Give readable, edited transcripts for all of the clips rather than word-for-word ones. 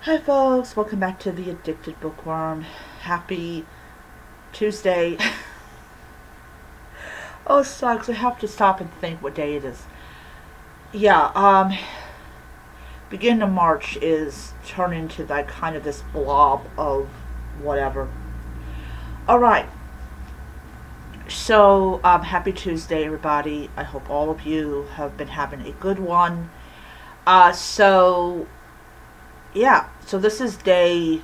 Hi folks, welcome back to The Addicted Bookworm. Happy Tuesday. Oh, it sucks. I have to stop and think what day it is. Yeah, beginning of March is turning into like kind of this blob of whatever. Alright, so happy Tuesday everybody. I hope all of you have been having a good one. So this is day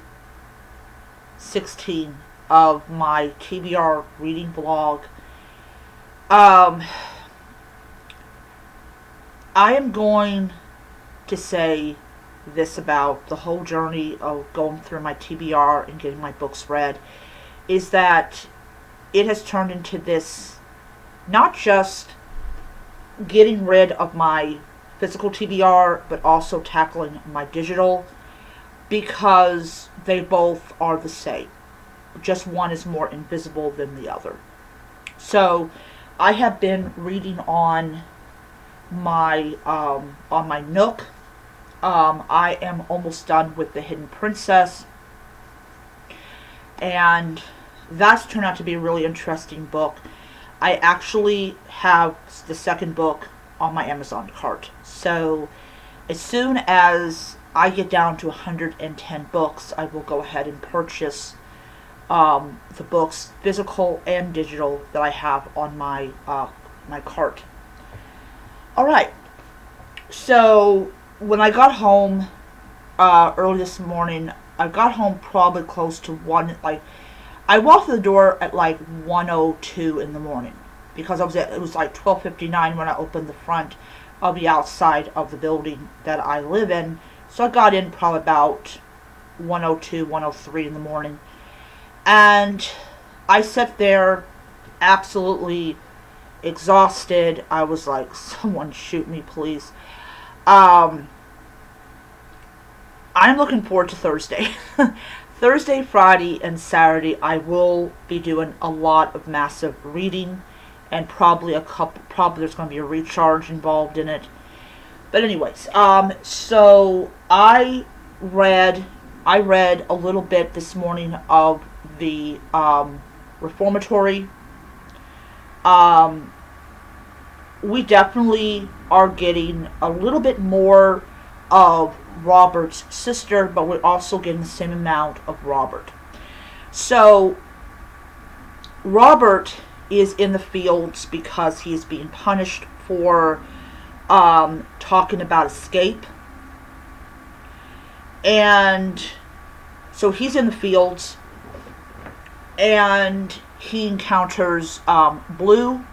16 of my TBR Reading vlog. I am going to say this about the whole journey of going through my TBR and getting my books read, is that it has turned into this, not just getting rid of my physical TBR, but also tackling my digital, because they both are the same. Just one is more invisible than the other. So I have been reading on my Nook. I am almost done with The Hidden Princess, and that's turned out to be a really interesting book. I actually have the second book on my Amazon cart. So as soon as I get down to 110 books, I will go ahead and purchase the books, physical and digital, that I have on my my cart. Alright, so when I got home early this morning, I got home probably close to 1, I walked through the door at like 1:02 in the morning, because it was like 12:59 when I opened the front of the outside of the building that I live in. So I got in probably about 1:02, 1:03 in the morning. And I sat there absolutely exhausted. I was like, someone shoot me, please. I'm looking forward to Thursday. Thursday, Friday, and Saturday, I will be doing a lot of massive reading, and probably there's going to be a recharge involved in it. But anyways, so I read a little bit this morning of the Reformatory. We definitely are getting a little bit more of Robert's sister, but we're also getting the same amount of Robert. So Robert is in the fields because he is being punished for talking about escape. And so he's in the fields, and he encounters Blue,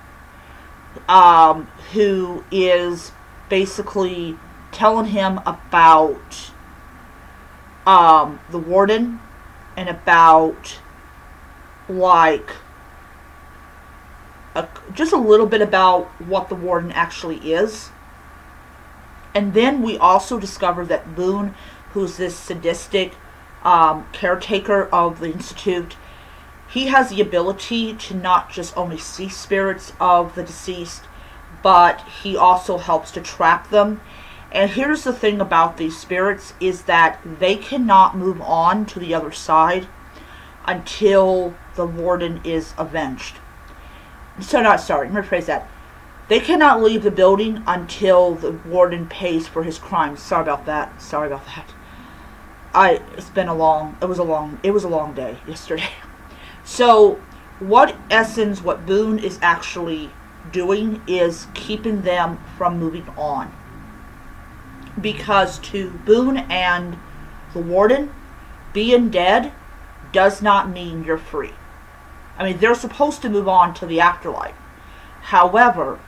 who is basically telling him about the warden, and about just a little bit about what the warden actually is. And then we also discover that Boone, who's this sadistic caretaker of the Institute, he has the ability to not just only see spirits of the deceased, but he also helps to trap them. And here's the thing about these spirits, is that they cannot move on to the other side until the warden is avenged. Let me rephrase that. They cannot leave the building until the warden pays for his crimes. Sorry about that. It was a long day yesterday. So what Boone is actually doing is keeping them from moving on. Because to Boone and the warden, being dead does not mean you're free. I mean, they're supposed to move on to the afterlife. However,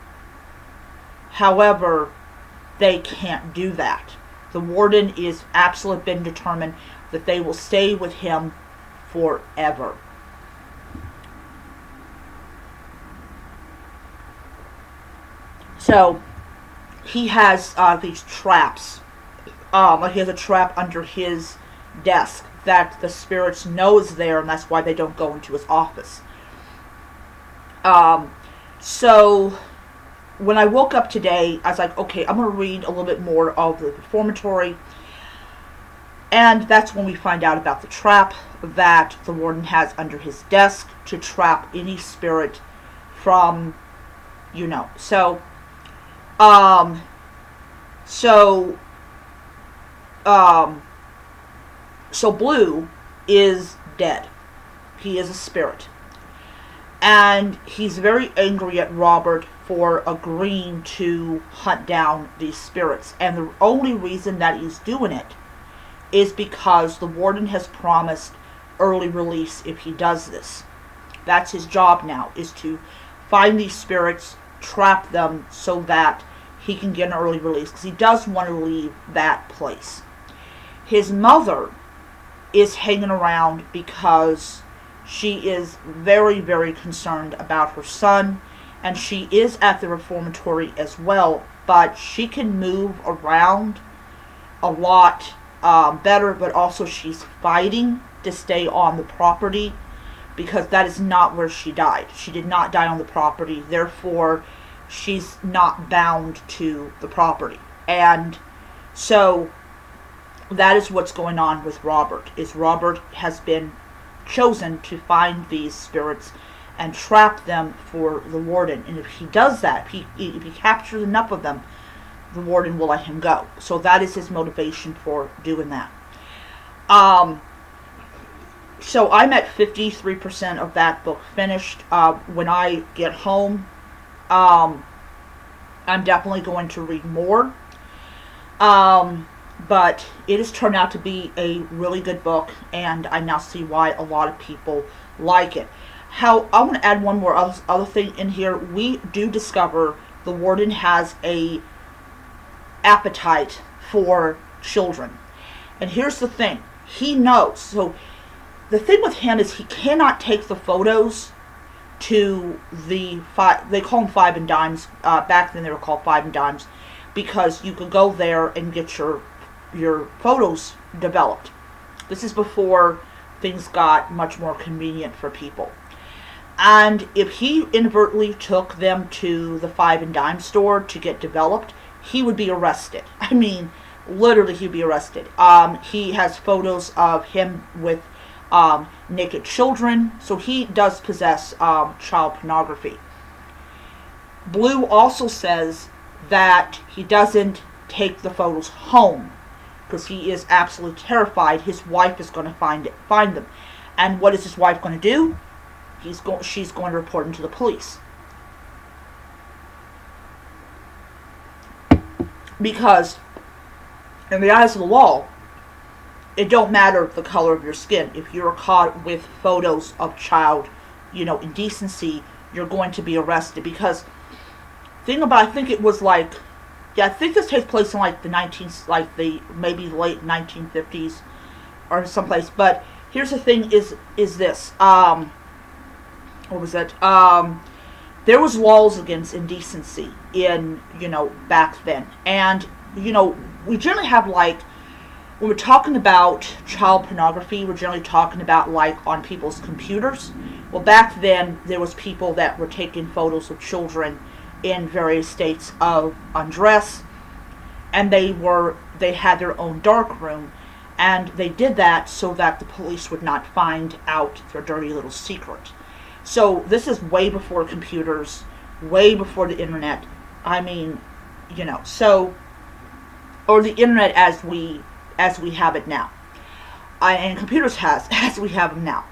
they can't do that. The warden is absolutely been determined that they will stay with him forever. So he has these traps. He has a trap under his desk that the spirits know is there, and that's why they don't go into his office. So when I woke up today, I was like, okay, I'm going to read a little bit more of the Reformatory. And that's when we find out about the trap that the warden has under his desk to trap any spirit from, you know. Um, so, um, so Blue is dead. He is a spirit. And he's very angry at Robert for agreeing to hunt down these spirits. And the only reason that he's doing it is because the warden has promised early release if he does this. That's his job now, is to find these spirits, trap them so that he can get an early release, because he does want to leave that place. His mother is hanging around because she is very, very concerned about her son, and she is at the reformatory as well, but she can move around a lot better, but also she's fighting to stay on the property because that is not where she died. She did not die on the property, therefore she's not bound to the property. And so that is what's going on with Robert, is Robert has been chosen to find these spirits and trap them for the warden. And if he does that, if he captures enough of them, the warden will let him go. So that is his motivation for doing that. So I'm at 53% of that book finished. When I get home, I'm definitely going to read more. But it has turned out to be a really good book, and I now see why a lot of people like it. I want to add one more other thing in here. We do discover the warden has a appetite for children. And here's the thing. He knows. So the thing with him is he cannot take the photos to the they call them 5 and dimes. Back then they were called 5 and dimes, because you could go there and get your photos developed. This is before things got much more convenient for people. And if he inadvertently took them to the 5 and dime store to get developed, he would be arrested. I mean, literally he'd be arrested. He has photos of him with naked children, so he does possess child pornography. Blue also says that he doesn't take the photos home because he is absolutely terrified his wife is going to find them. And what is his wife going to do? She's going to report him to the police. Because in the eyes of the law, it don't matter the color of your skin. If you're caught with photos of child, indecency, you're going to be arrested. Because I think it was I think this takes place in the maybe late 1950s or someplace. But here's the thing: is this? What was it? There was laws against indecency in back then, and we generally have when we're talking about child pornography, we're generally talking about on people's computers. Well, back then there was people that were taking photos of children in various states of undress, and they had their own dark room, and they did that so that the police would not find out their dirty little secret. So this is way before computers, way before the internet. I mean, or the internet as we have it now, and computers as we have them now.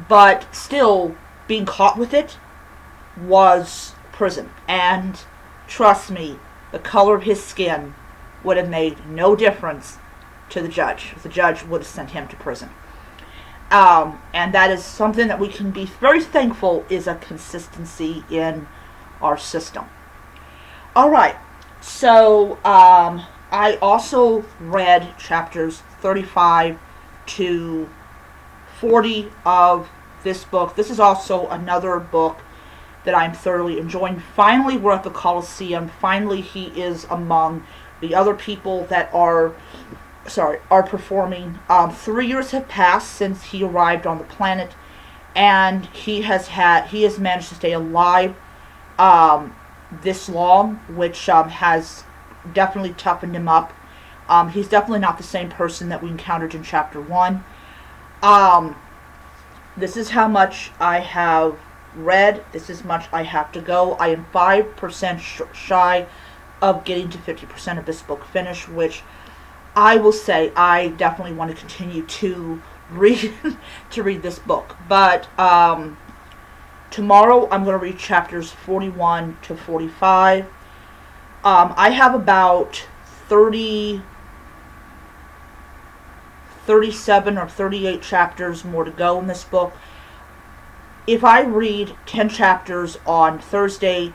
But still, being caught with it was prison. And trust me, the color of his skin would have made no difference to the judge. The judge would have sent him to prison. And that is something that we can be very thankful is a consistency in our system. Alright, so I also read chapters 35 to 40 of this book. This is also another book that I'm thoroughly enjoying. Finally, we're at the Colosseum. Finally, he is among the other people that are performing. 3 years have passed since he arrived on the planet, and he has managed to stay alive this long, which has definitely toughened him up. He's definitely not the same person that we encountered in chapter 1. Um, this is how much I have read. This is much I have to go. I am 5% shy of getting to 50% of this book finished, which I will say I definitely want to continue to read to read this book. But tomorrow I'm going to read chapters 41 to 45. I have about 37 or 38 chapters more to go in this book. If I read 10 chapters on Thursday,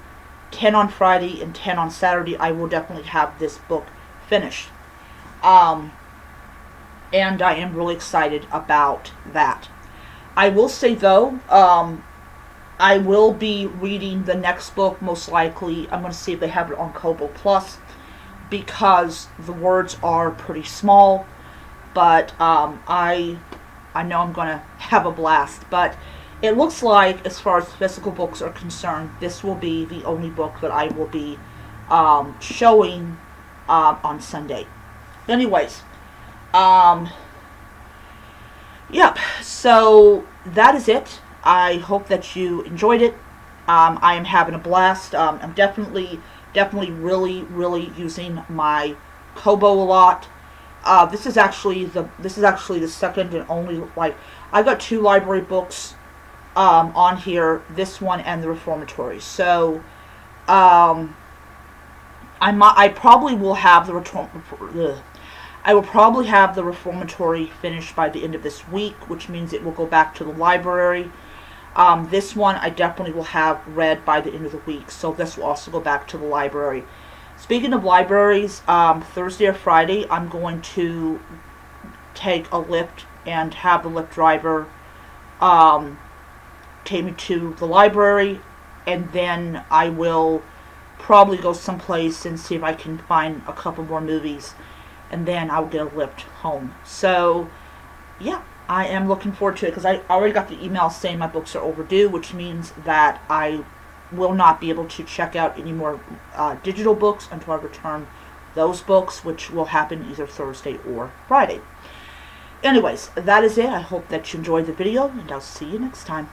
10 on Friday, and 10 on Saturday, I will definitely have this book finished. And I am really excited about that. I will say, though, I will be reading the next book, most likely. I'm going to see if they have it on Kobo Plus, because the words are pretty small. But I know I'm going to have a blast. But it looks like, as far as physical books are concerned, this will be the only book that I will be showing on Sunday. Anyways, yep, so that is it. I hope that you enjoyed it. I am having a blast. I'm definitely really using my Kobo a lot. This is actually the second and only, like, I got 2 library books on here, this one and the Reformatory. So I probably will have I will probably have the Reformatory finished by the end of this week, which means it will go back to the library. This one I definitely will have read by the end of the week, so this will also go back to the library. Speaking of libraries, Thursday or Friday, I'm going to take a Lyft and have the Lyft driver take me to the library, and then I will probably go someplace and see if I can find a couple more movies, and then I'll get a Lyft home. So, yeah, I am looking forward to it, because I already got the email saying my books are overdue, which means that I will not be able to check out any more digital books until I return those books, which will happen either Thursday or Friday. Anyways, that is it. I hope that you enjoyed the video, and I'll see you next time.